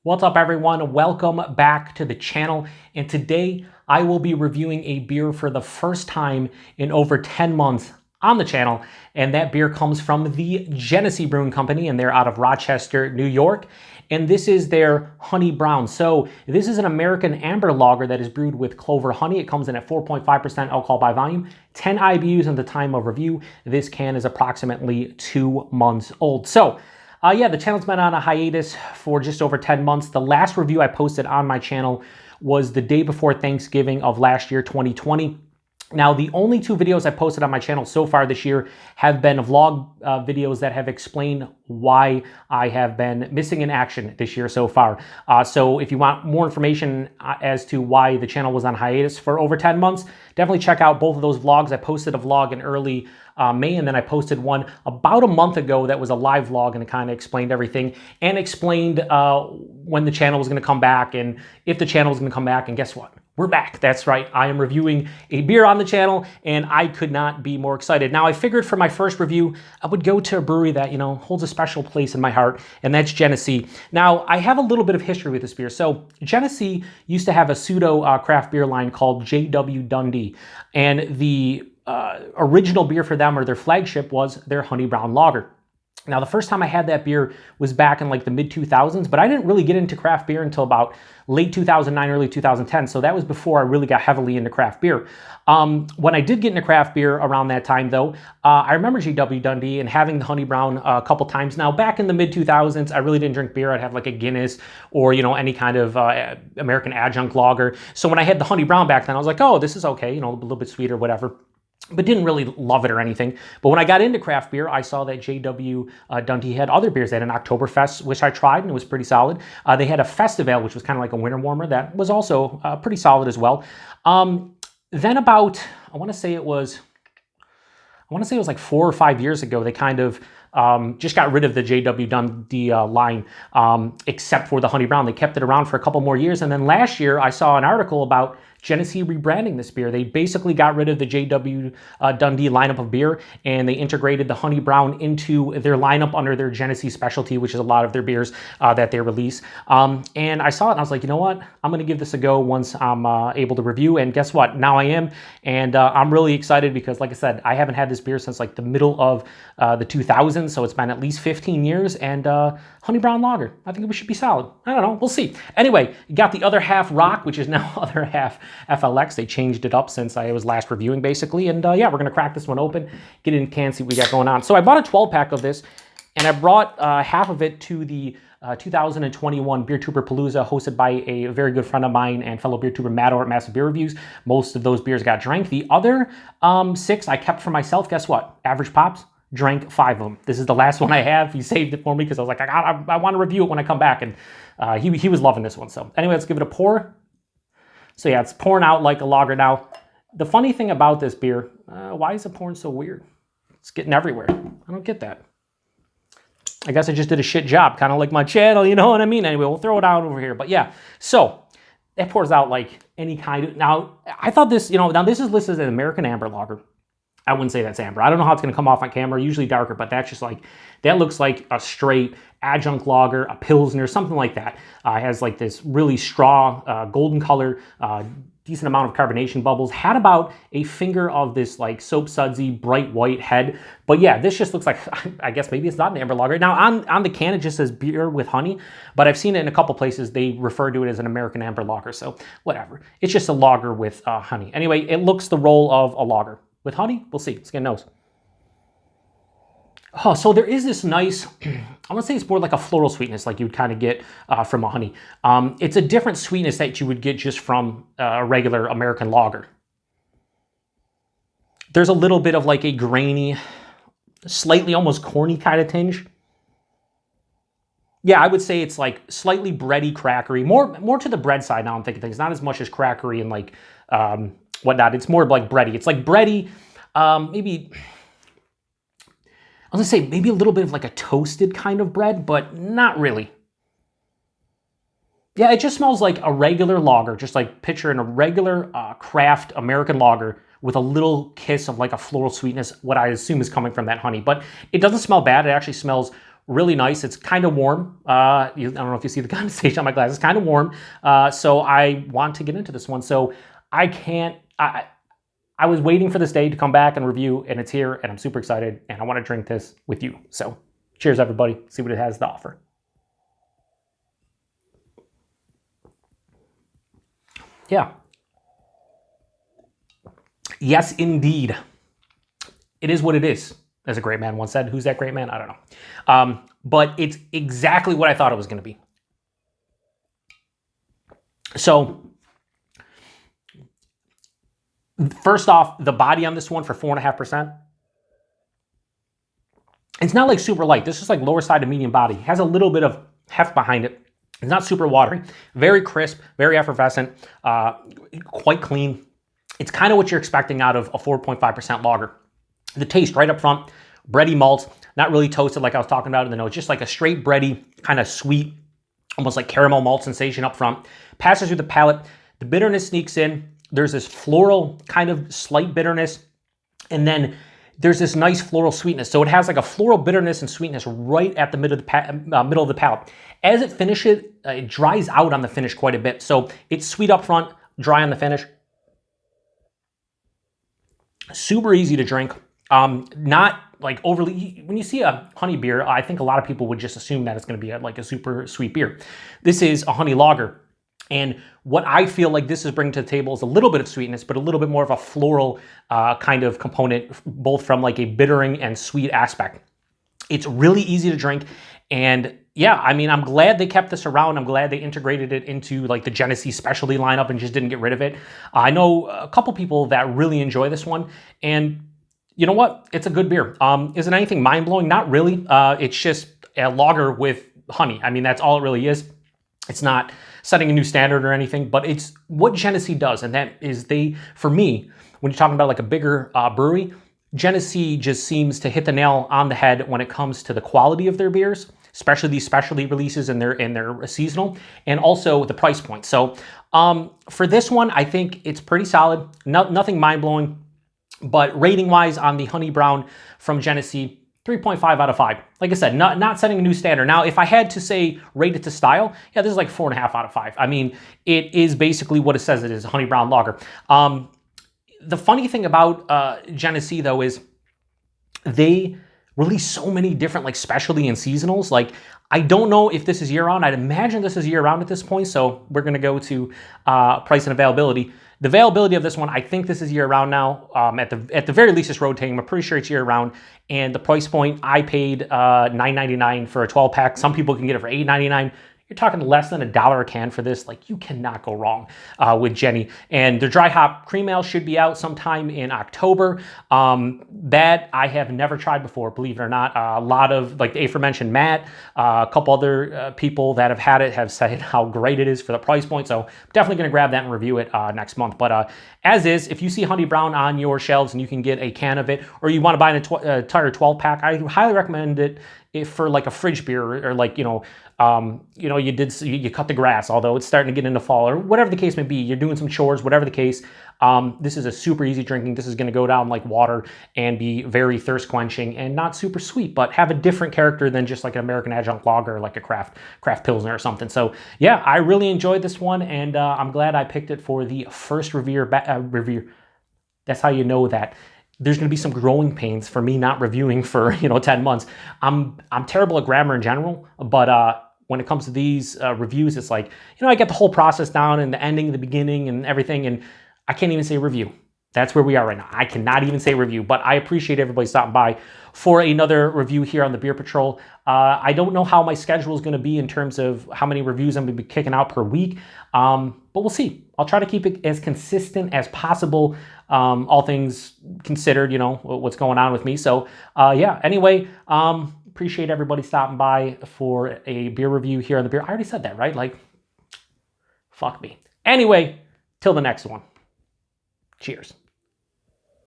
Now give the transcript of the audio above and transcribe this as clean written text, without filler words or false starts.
What's up, everyone? Welcome back to the channel. And today I will be reviewing a beer for the first time in over 10 months on the channel. And that beer comes from the Genesee Brewing Company, and they're out of Rochester, New York. And this is their Honey Brown. So this is an American amber lager that is brewed with clover honey. It comes in at 4.5% alcohol by volume, 10 IBUs at the time of review. This can is approximately 2 months old. So yeah, the channel's been on a hiatus for just over 10 months. The last review I posted on my channel was the day before Thanksgiving of last year, 2020. Now, the only two videos I posted on my channel so far this year have been vlog videos that have explained why I have been missing in action this year so far. So if you want more information as to why the channel was on hiatus for over 10 months, definitely check out both of those vlogs. I posted a vlog in early May, and then I posted one about a month ago that was a live vlog, and it kind of explained everything and explained when the channel was going to come back and if the channel was going to come back. And guess what? We're back. That's right. I am reviewing a beer on the channel, and I could not be more excited. Now, I figured for my first review, I would go to a brewery that, holds a special place in my heart, and that's Genesee. Now, I have a little bit of history with this beer. So Genesee used to have a pseudo craft beer line called JW Dundee, and the original beer for them, or their flagship, was their Honey Brown Lager. Now, the first time I had that beer was back in like the mid-2000s, but I didn't really get into craft beer until about late 2009, early 2010. So that was before I really got heavily into craft beer. When I did get into craft beer around that time, though, I remember JW Dundee and having the Honey Brown a couple times. Now, back in the mid-2000s, I really didn't drink beer. I'd have like a Guinness or, any kind of American adjunct lager. So when I had the Honey Brown back then, I was like, oh, this is okay, a little bit sweeter, whatever. But didn't really love it or anything. But when I got into craft beer, I saw that JW Dundee had other beers. They had an Oktoberfest, which I tried, and it was pretty solid. They had a Festival, which was kind of like a winter warmer. That was also pretty solid as well. Then about, I want to say it was like 4 or 5 years ago, they kind of just got rid of the JW Dundee line, except for the Honey Brown. They kept it around for a couple more years. And then last year, I saw an article about Genesee rebranding this beer. They basically got rid of the JW Dundee lineup of beer, and they integrated the Honey Brown into their lineup under their Genesee specialty, which is a lot of their beers that they release. And I saw it, and I was like, you know what? I'm going to give this a go once I'm able to review. And guess what? Now I am. And I'm really excited because, like I said, I haven't had this beer since like the middle of the 2000s. So it's been at least 15 years. And Honey Brown Lager, I think it should be solid. I don't know. We'll see. Anyway, you got the other half Rock, which is now other half FLX. They changed it up since I was last reviewing, basically. And yeah, we're going to crack this one open, get it in can, see what we got going on. So I bought a 12-pack of this, and I brought half of it to the 2021 Beer Tuber Palooza, hosted by a very good friend of mine and fellow beer tuber, Matt, over at Massive Beer Reviews. Most of those beers got drank. The other 6 I kept for myself. Guess what? Average Pops drank 5 of them. This is the last one I have. He saved it for me because I was like, I want to review it when I come back. And he was loving this one. So anyway, let's give it a pour. So yeah, it's pouring out like a lager. Now, the funny thing about this beer, why is it pouring so weird? It's getting everywhere. I don't get that. I guess I just did a shit job, kind of like my channel, you know what I mean? Anyway, we'll throw it out over here. But yeah, so it pours out like any kind of... Now, I thought this, now this is listed as an American amber lager. I wouldn't say that's amber. I don't know how it's going to come off on camera, usually darker, but that's just like, that looks like a straight adjunct lager, a Pilsner, something like that. It has like this really straw, golden color, decent amount of carbonation bubbles. Had about a finger of this like soap sudsy, bright white head. But yeah, this just looks like, I guess maybe it's not an amber lager. Now on the can, it just says beer with honey, but I've seen it in a couple places. They refer to it as an American amber lager, so whatever. It's just a lager with honey. Anyway, it looks the role of a lager. With honey, we'll see. Let's get a nose. Oh, so there is this nice, I want to say it's more like a floral sweetness like you would kind of get from a honey. It's a different sweetness that you would get just from a regular American lager. There's a little bit of like a grainy, slightly almost corny kind of tinge. Yeah, I would say it's like slightly bready, crackery, more to the bread side now I'm thinking things, not as much as crackery and like whatnot. It's more like bready. It's like bready, maybe... I was going to say maybe a little bit of like a toasted kind of bread, but not really. Yeah, it just smells like a regular lager, just like picturing a regular craft American lager with a little kiss of like a floral sweetness, what I assume is coming from that honey. But it doesn't smell bad. It actually smells really nice. It's kind of warm. I don't know if you see the condensation on my glass. It's kind of warm. So I want to get into this one. So I can't, I was waiting for this day to come back and review, and it's here, and I'm super excited, and I want to drink this with you. So cheers, everybody. See what it has to offer. Yeah. Yes, indeed. It is what it is, as a great man once said. Who's that great man? I don't know. But it's exactly what I thought it was going to be. So, first off, the body on this one for 4.5%. It's not like super light. This is like lower side to medium body. It has a little bit of heft behind it. It's not super watery. Very crisp, very effervescent, quite clean. It's kind of what you're expecting out of a 4.5% lager. The taste right up front, bready malt, not really toasted like I was talking about in the nose, just like a straight bready, kind of sweet, almost like caramel malt sensation up front. Passes through the palate. The bitterness sneaks in. There's this floral kind of slight bitterness. And then there's this nice floral sweetness. So it has like a floral bitterness and sweetness right at the middle of the palate. As it finishes, it dries out on the finish quite a bit. So it's sweet up front, dry on the finish. Super easy to drink. Not like overly, when you see a honey beer, I think a lot of people would just assume that it's going to be like a super sweet beer. This is a honey lager. And what I feel like this is bringing to the table is a little bit of sweetness, but a little bit more of a floral kind of component, both from like a bittering and sweet aspect. It's really easy to drink. And yeah, I mean, I'm glad they kept this around. I'm glad they integrated it into like the Genesee specialty lineup and just didn't get rid of it. I know a couple people that really enjoy this one. And you know what? It's a good beer. Is it anything mind-blowing? Not really. It's just a lager with honey. I mean, that's all it really is. It's not setting a new standard or anything, but it's what Genesee does. And that is for me, when you're talking about like a bigger brewery, Genesee just seems to hit the nail on the head when it comes to the quality of their beers, especially these specialty releases and their seasonal, and also the price point. So for this one, I think it's pretty solid. Nothing mind-blowing, but rating-wise on the Honey Brown from Genesee, 3.5 out of 5. Like I said, not setting a new standard. Now, if I had to say rate it to style, yeah, this is like 4.5 out of 5. I mean, it is basically what it says it is, a Honey Brown lager. The funny thing about Genesee, though, is they release so many different like specialty and seasonals. Like, I don't know if this is year-round. I'd imagine this is year-round at this point, so we're going to go to price and availability. The availability of this one, I think this is year-round now. At the very least, it's rotating. I'm pretty sure it's year-round. And the price point, I paid $9.99 for a 12-pack. Some people can get it for $8.99. You're talking less than $1 a can for this. Like, you cannot go wrong with Jenny. And their dry hop cream ale should be out sometime in October. That I have never tried before, believe it or not. A lot of, like the aforementioned Matt, a couple other people that have had it have said how great it is for the price point. So I'm definitely going to grab that and review it next month. But as is, if you see Honey Brown on your shelves and you can get a can of it, or you want to buy an entire 12-pack, I highly recommend it for like a fridge beer or like, you cut the grass, although it's starting to get into fall or whatever the case may be. You're doing some chores, whatever the case. This is a super easy drinking. This is going to go down like water and be very thirst quenching and not super sweet, but have a different character than just like an American adjunct lager or like a craft pilsner or something. So yeah, I really enjoyed this one, and I'm glad I picked it for the first review. That's how you know that there's going to be some growing pains for me not reviewing for 10 months. I'm terrible at grammar in general, but when it comes to these reviews, it's like, I get the whole process down and the ending, the beginning, and everything, and I can't even say review. That's where we are right now. I cannot even say review, but I appreciate everybody stopping by for another review here on the Beer Patrol. I don't know how my schedule is going to be in terms of how many reviews I'm going to be kicking out per week, but we'll see. I'll try to keep it as consistent as possible, all things considered, what's going on with me. So yeah, anyway, appreciate everybody stopping by for a beer review here on the Beer. I already said that, right? Like, fuck me. Anyway, till the next one. Cheers.